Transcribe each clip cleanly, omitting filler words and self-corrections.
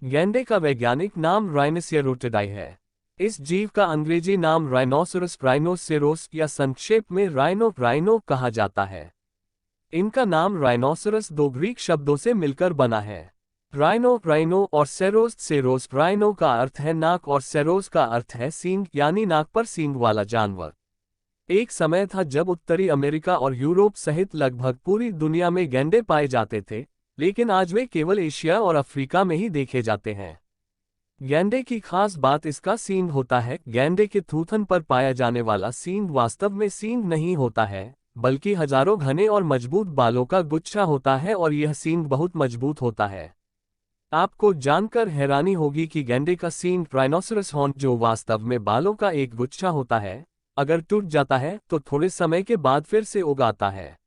गैंडे का वैज्ञानिक नाम राइनोसेरोटिडाई है। इस जीव का अंग्रेजी नाम राइनोसोरस राइनोसेरोस या संक्षेप में राइनो कहा जाता है। इनका नाम राइनोसोरस दो ग्रीक शब्दों से मिलकर बना है। राइनो और सेरोस राइनो का अर्थ है नाक और सेरोस का अर्थ है सींग, यानी नाक पर सींग वाला जानवर। एक समय था जब उत्तरी अमेरिका और यूरोप सहित लगभग पूरी दुनिया में गैंडे पाए जाते थे, लेकिन आज वे केवल एशिया और अफ्रीका में ही देखे जाते हैं। गैंडे की खास बात इसका सींग होता है। गैंडे के थूथन पर पाया जाने वाला सींग वास्तव में सींग नहीं होता है, बल्कि हजारों घने और मजबूत बालों का गुच्छा होता है और यह सींग बहुत मजबूत होता है। आपको जानकर हैरानी होगी कि गैंडे का सींग राइनोसोरस हॉर्न, जो वास्तव में बालों का एक गुच्छा होता है, अगर टूट जाता है तो थोड़े समय के बाद फिर से उग आता है।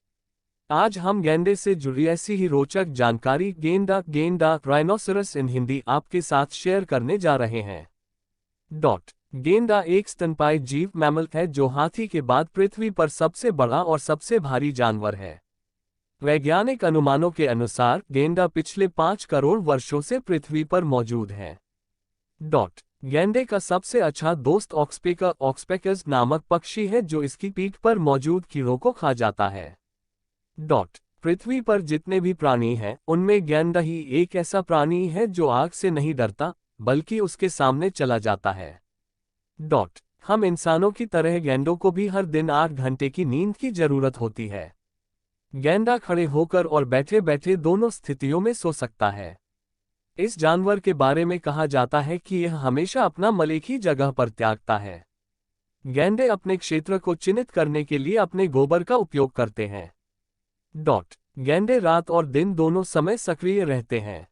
आज हम गैंडे से जुड़ी ऐसी ही रोचक जानकारी गेंडा राइनोसोरस इन हिंदी आपके साथ शेयर करने जा रहे हैं। गेंडा एक स्तनपायी जीव मैमल है जो हाथी के बाद पृथ्वी पर सबसे बड़ा और सबसे भारी जानवर है। वैज्ञानिक अनुमानों के अनुसार गेंडा पिछले 5 करोड़ वर्षों से पृथ्वी पर मौजूद है। गैंडे का सबसे अच्छा दोस्त ऑक्सपेकस नामक पक्षी है जो इसकी पीठ पर मौजूद कीड़ों को खा जाता है। पृथ्वी पर जितने भी प्राणी हैं उनमें गैंडा ही एक ऐसा प्राणी है जो आग से नहीं डरता, बल्कि उसके सामने चला जाता है। हम इंसानों की तरह गैंडों को भी हर दिन 8 घंटे की नींद की जरूरत होती है। गैंडा खड़े होकर और बैठे बैठे दोनों स्थितियों में सो सकता है। इस जानवर के बारे में कहा जाता है कि यह हमेशा अपना मल एक ही जगह पर त्यागता है। गैंडे अपने क्षेत्र को चिन्हित करने के लिए अपने गोबर का उपयोग करते हैं। गैंडे रात और दिन दोनों समय सक्रिय रहते हैं।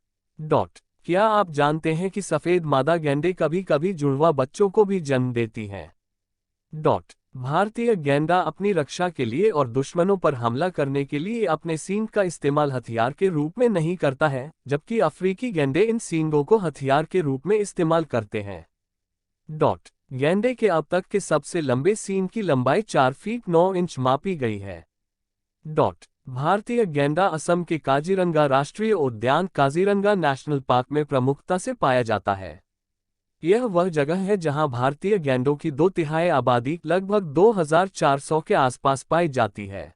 क्या आप जानते हैं कि सफेद मादा गैंडे कभी कभी जुड़वा बच्चों को भी जन्म देती हैं? भारतीय गैंडा अपनी रक्षा के लिए और दुश्मनों पर हमला करने के लिए अपने सींग का इस्तेमाल हथियार के रूप में नहीं करता है, जबकि अफ्रीकी गैंडे इन सींगों को हथियार के रूप में इस्तेमाल करते हैं। गैंडे के अब तक के सबसे लंबे सींग की लंबाई 4 फीट 9 इंच मापी गई है। भारतीय गैंडा असम के काजीरंगा राष्ट्रीय उद्यान काजीरंगा नेशनल पार्क में प्रमुखता से पाया जाता है। यह वह जगह है जहां भारतीय गैंडों की 2/3 आबादी लगभग 2400 के आसपास पाई जाती है।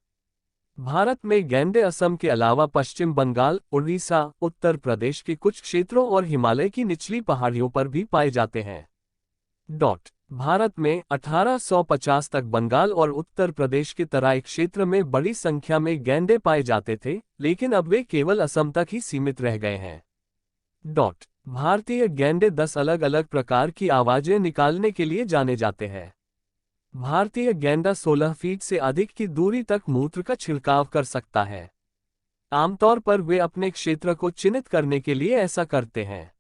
भारत में गैंडे असम के अलावा पश्चिम बंगाल, उड़ीसा, उत्तर प्रदेश के कुछ क्षेत्रों और हिमालय की निचली पहाड़ियों पर भी पाए जाते हैं। भारत में 1850 तक बंगाल और उत्तर प्रदेश के तराई क्षेत्र में बड़ी संख्या में गैंडे पाए जाते थे, लेकिन अब वे केवल असम तक ही सीमित रह गए हैं। भारतीय गैंडे 10 अलग अलग प्रकार की आवाजें निकालने के लिए जाने जाते हैं। भारतीय गैंडा 16 फीट से अधिक की दूरी तक मूत्र का छिड़काव कर सकता है। आमतौर पर वे अपने क्षेत्र को चिन्हित करने के लिए ऐसा करते हैं।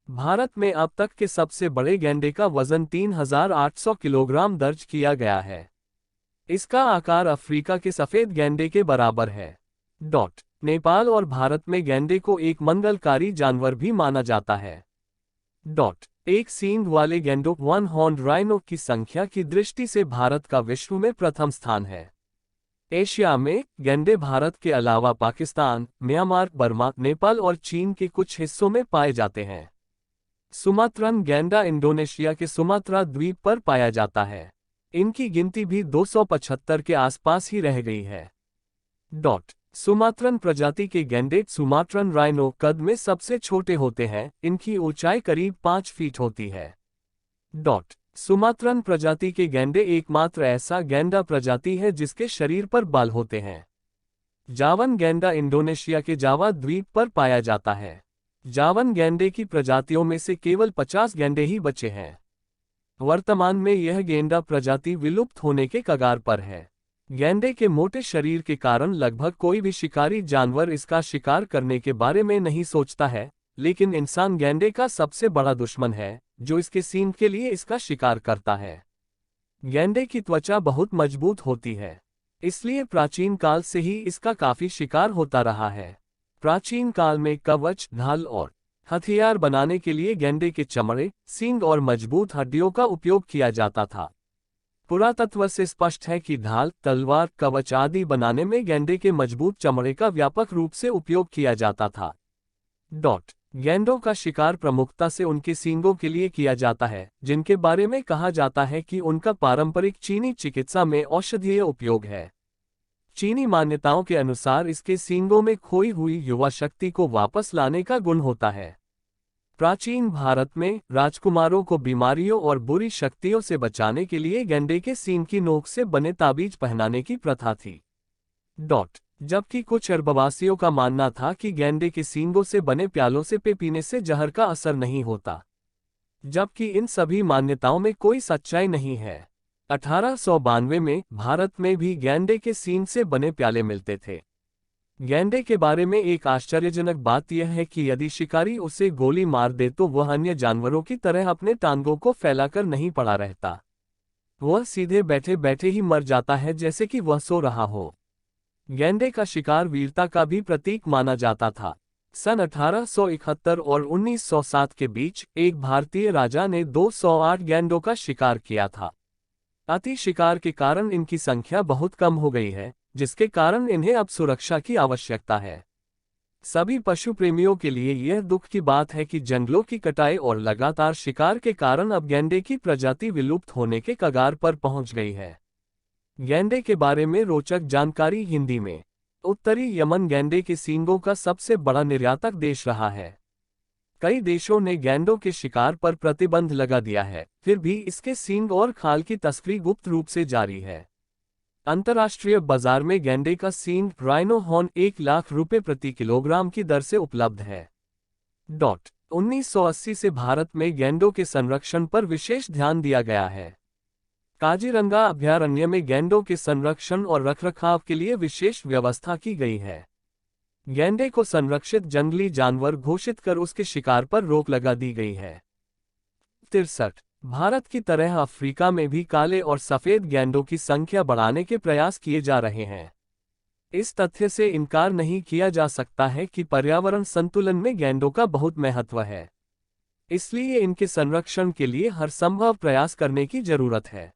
भारत में अब तक के सबसे बड़े गैंडे का वजन 3800 किलोग्राम दर्ज किया गया है। इसका आकार अफ्रीका के सफेद गैंडे के बराबर है। नेपाल और भारत में गैंडे को एक मंगलकारी जानवर भी माना जाता है। एक सींग वाले गैंडों वन हॉर्न राइनो की संख्या की दृष्टि से भारत का विश्व में प्रथम स्थान है। एशिया में गैंडे भारत के अलावा पाकिस्तान, म्यांमार, बर्मा, नेपाल और चीन के कुछ हिस्सों में पाए जाते हैं। सुमात्रन गैंडा इंडोनेशिया के सुमात्रा द्वीप पर पाया जाता है। इनकी गिनती भी 275 के आसपास ही रह गई है। सुमात्रन प्रजाति के गैंडे सुमात्रन राइनो कद में सबसे छोटे होते हैं। इनकी ऊंचाई करीब 5 फीट होती है। सुमात्रन प्रजाति के गैंडे एकमात्र ऐसा गैंडा प्रजाति है जिसके शरीर पर बाल होते हैं। जावन गैंडा इंडोनेशिया के जावा द्वीप पर पाया जाता है। जावन गैंडे की प्रजातियों में से केवल 50 गैंडे ही बचे हैं। वर्तमान में यह गैंडा प्रजाति विलुप्त होने के कगार पर है। गैंडे के मोटे शरीर के कारण लगभग कोई भी शिकारी जानवर इसका शिकार करने के बारे में नहीं सोचता है, लेकिन इंसान गैंडे का सबसे बड़ा दुश्मन है, जो इसके सींग के लिए इसका शिकार करता है। गैंडे की त्वचा बहुत मजबूत होती है, इसलिए प्राचीन काल से ही इसका काफी शिकार होता रहा है। प्राचीन काल में कवच, ढाल और हथियार बनाने के लिए गैंडे के चमड़े, सींग और मजबूत हड्डियों का उपयोग किया जाता था। पुरातत्व से स्पष्ट है कि ढाल, तलवार, कवच आदि बनाने में गैंडे के मजबूत चमड़े का व्यापक रूप से उपयोग किया जाता था। गैंडों का शिकार प्रमुखता से उनके सींगों के लिए किया जाता है, जिनके बारे में कहा जाता है कि उनका पारंपरिक चीनी चिकित्सा में औषधीय उपयोग है। चीनी मान्यताओं के अनुसार इसके सींगों में खोई हुई युवा शक्ति को वापस लाने का गुण होता है। प्राचीन भारत में राजकुमारों को बीमारियों और बुरी शक्तियों से बचाने के लिए गैंडे के सींग की नोक से बने ताबीज पहनाने की प्रथा थी। जबकि कुछ अरबवासियों का मानना था कि गैंडे के सींगों से बने प्यालों से पीने से जहर का असर नहीं होता, जबकि इन सभी मान्यताओं में कोई सच्चाई नहीं है। 1892 में भारत में भी गैंडे के सींग से बने प्याले मिलते थे। गैंडे के बारे में एक आश्चर्यजनक बात यह है कि यदि शिकारी उसे गोली मार दे तो वह अन्य जानवरों की तरह अपने टांगों को फैलाकर नहीं पड़ा रहता। वह सीधे बैठे बैठे ही मर जाता है, जैसे कि वह सो रहा हो। गैंडे का शिकार वीरता का भी प्रतीक माना जाता था। सन 1871 और 1907 के बीच एक भारतीय राजा ने 208 गैंडों का शिकार किया था। अति शिकार के कारण इनकी संख्या बहुत कम हो गई है, जिसके कारण इन्हें अब सुरक्षा की आवश्यकता है। सभी पशु प्रेमियों के लिए यह दुख की बात है कि जंगलों की कटाई और लगातार शिकार के कारण अब गैंडे की प्रजाति विलुप्त होने के कगार पर पहुंच गई है। गैंडे के बारे में रोचक जानकारी हिंदी में। उत्तरी यमन गैंडे के सींगों का सबसे बड़ा निर्यातक देश रहा है। कई देशों ने गैंडों के शिकार पर प्रतिबंध लगा दिया है, फिर भी इसके सींग और खाल की तस्करी गुप्त रूप से जारी है। अंतर्राष्ट्रीय बाजार में गैंडे का सींग राइनो हॉर्न 1 लाख रुपए प्रति किलोग्राम की दर से उपलब्ध है। 1980 से भारत में गैंडों के संरक्षण पर विशेष ध्यान दिया गया है। काजीरंगा अभयारण्य में गैंडों के संरक्षण और रखरखाव के लिए विशेष व्यवस्था की गई है। गैंडे को संरक्षित जंगली जानवर घोषित कर उसके शिकार पर रोक लगा दी गई है। 63 भारत की तरह अफ्रीका में भी काले और सफेद गैंडों की संख्या बढ़ाने के प्रयास किए जा रहे हैं। इस तथ्य से इनकार नहीं किया जा सकता है कि पर्यावरण संतुलन में गैंडों का बहुत महत्व है। इसलिए इनके संरक्षण के लिए हर संभव प्रयास करने की जरूरत है।